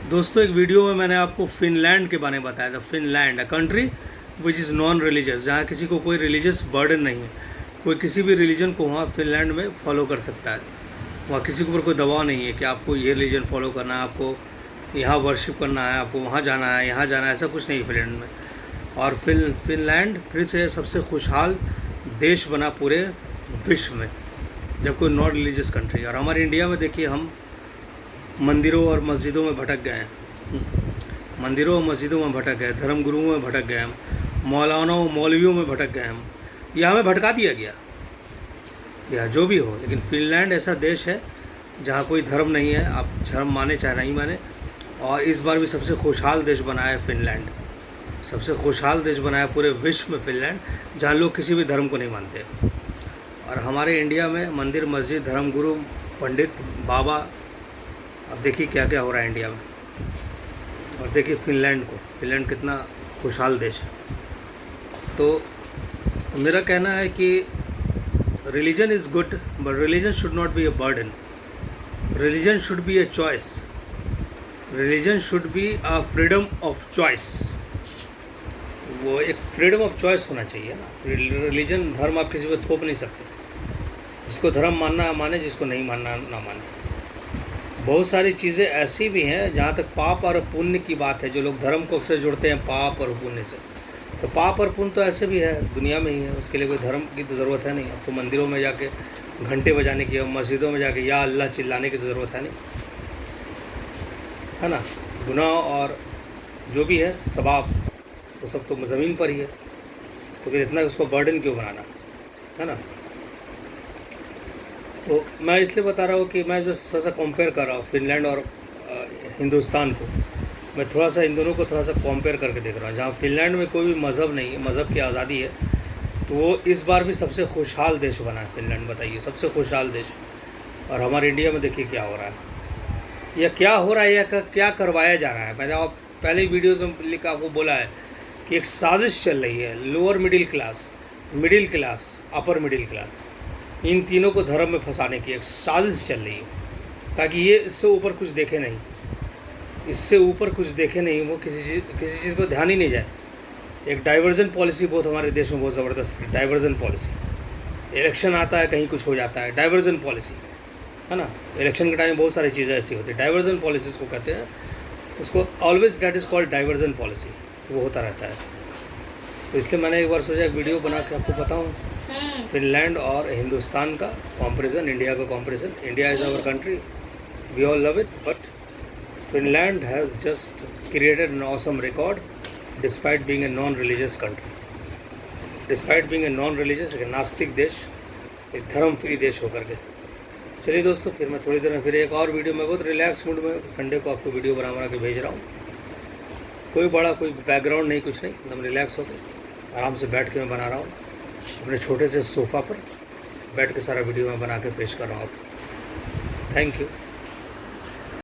दोस्तों, एक वीडियो में मैंने आपको फिनलैंड के बारे में बताया था। Finland a country which is non religious, जहाँ किसी को कोई रिलीजियस बर्डन नहीं है। कोई किसी भी रिलीजन को वहाँ फिनलैंड में फॉलो कर सकता है। वहाँ किसी के ऊपर कोई दबाव नहीं है कि आपको ये रिलीजन फॉलो करना है, आपको यहाँ वर्शिप करना है, आपको वहाँ जाना है, यहाँ जाना है, ऐसा कुछ नहीं है फिनलैंड में। और फिनलैंड फिर से सबसे खुशहाल देश बना पूरे विश्व में, जब कोई नॉन रिलीजियस कंट्री। और हमारे इंडिया में देखिए, हम मंदिरों और मस्जिदों में भटक गए हैं। मंदिरों और मस्जिदों में भटक गए, धर्म गुरुओं में भटक गए हम, मौलानाओं मौलवियों में भटक गए हम। यह हमें भटका दिया गया, या जो भी हो। लेकिन फिनलैंड ऐसा देश है जहाँ कोई धर्म नहीं है, आप धर्म माने चाहे नहीं माने। और इस बार भी सबसे खुशहाल देश बना है फिनलैंड। सबसे खुशहाल देश बना है पूरे विश्व में फिनलैंड, जहाँ लोग किसी भी धर्म को नहीं मानते। और हमारे इंडिया में मंदिर, मस्जिद, धर्मगुरु, पंडित, बाबा, अब देखिए क्या क्या हो रहा है इंडिया में। और देखिए फिनलैंड कितना खुशहाल देश है। तो मेरा कहना है कि religion is good, but religion should not be a burden. Religion should be a choice. Religion should be a freedom of choice. वो एक फ्रीडम ऑफ चॉइस होना चाहिए ना। रिलीजन, धर्म आप किसी पर थोप नहीं सकते। जिसको धर्म मानना माने, जिसको नहीं मानना ना माने। बहुत सारी चीज़ें ऐसी भी हैं जहाँ तक पाप और पुण्य की बात है, जो लोग धर्म को अक्सर जुड़ते हैं पाप और पुण्य से। तो पाप और पुण्य तो ऐसे भी है, दुनिया में ही है। उसके लिए कोई धर्म की तो ज़रूरत है नहीं। आपको मंदिरों में जाके घंटे बजाने की, मस्जिदों में जाके या अल्लाह चिल्लाने की तो ज़रूरत है नहीं, है ना। गुनाह और जो भी है सवाब, वो सब तो ज़मीन पर ही है। तो फिर इतना उसको बर्डन क्यों बनाना, है ना। तो मैं इसलिए बता रहा हूँ कि मैं जो थोड़ा सा कंपेयर कर रहा हूँ फिनलैंड और हिंदुस्तान को। मैं थोड़ा सा इन दोनों को थोड़ा सा कंपेयर करके देख रहा हूँ। जहाँ फिनलैंड में कोई भी मज़हब नहीं है, मज़हब की आज़ादी है, तो वो इस बार भी सबसे खुशहाल देश बना है फिनलैंड। बताइए, सबसे खुशहाल देश। और हमारे इंडिया में देखिए क्या हो रहा है, या क्या हो रहा है, या क्या करवाया जा रहा है। मैंने आप पहले वीडियोज़ में लिखा, आपको बोला है कि एक साजिश चल रही है। Lower middle class, upper middle class, इन तीनों को धर्म में फंसाने की एक साजिश चल रही है, ताकि ये इससे ऊपर कुछ देखे नहीं, वो किसी चीज़ को ध्यान ही नहीं जाए। एक डाइवर्जन पॉलिसी बहुत हमारे देश में बहुत ज़बरदस्त है। डाइवर्जन पॉलिसी, इलेक्शन आता है, कहीं कुछ हो जाता है, डाइवर्जन पॉलिसी, है ना। इलेक्शन के टाइम बहुत सारी चीज़ें ऐसी होती है, डाइवर्जन पॉलिसी उसको कहते हैं। उसको always that is called diversion policy. तो वो होता रहता है। तो इसलिए मैंने एक बार सोचा एक वीडियो बना के आपको बताऊँ फिनलैंड और हिंदुस्तान का कंपैरिजन, इंडिया का comparison. India is our country, we all love it, but Finland has just created an awesome record despite being a non religious country. Despite being a non religious, एक नास्तिक देश, एक धर्म free देश होकर के। चलिए दोस्तों, फिर मैं थोड़ी देर में फिर एक और वीडियो में बहुत रिलैक्स मूड में संडे को आपको वीडियो बना के भेज रहा हूँ। कोई बैकग्राउंड नहीं, कुछ नहीं, एकदम रिलैक्स होकर आराम से बैठ के मैं बना रहा हूँ। अपने छोटे से सोफ़ा पर बैठ के सारा वीडियो में बना के पेश कर रहा हूँ आपको। Thank you.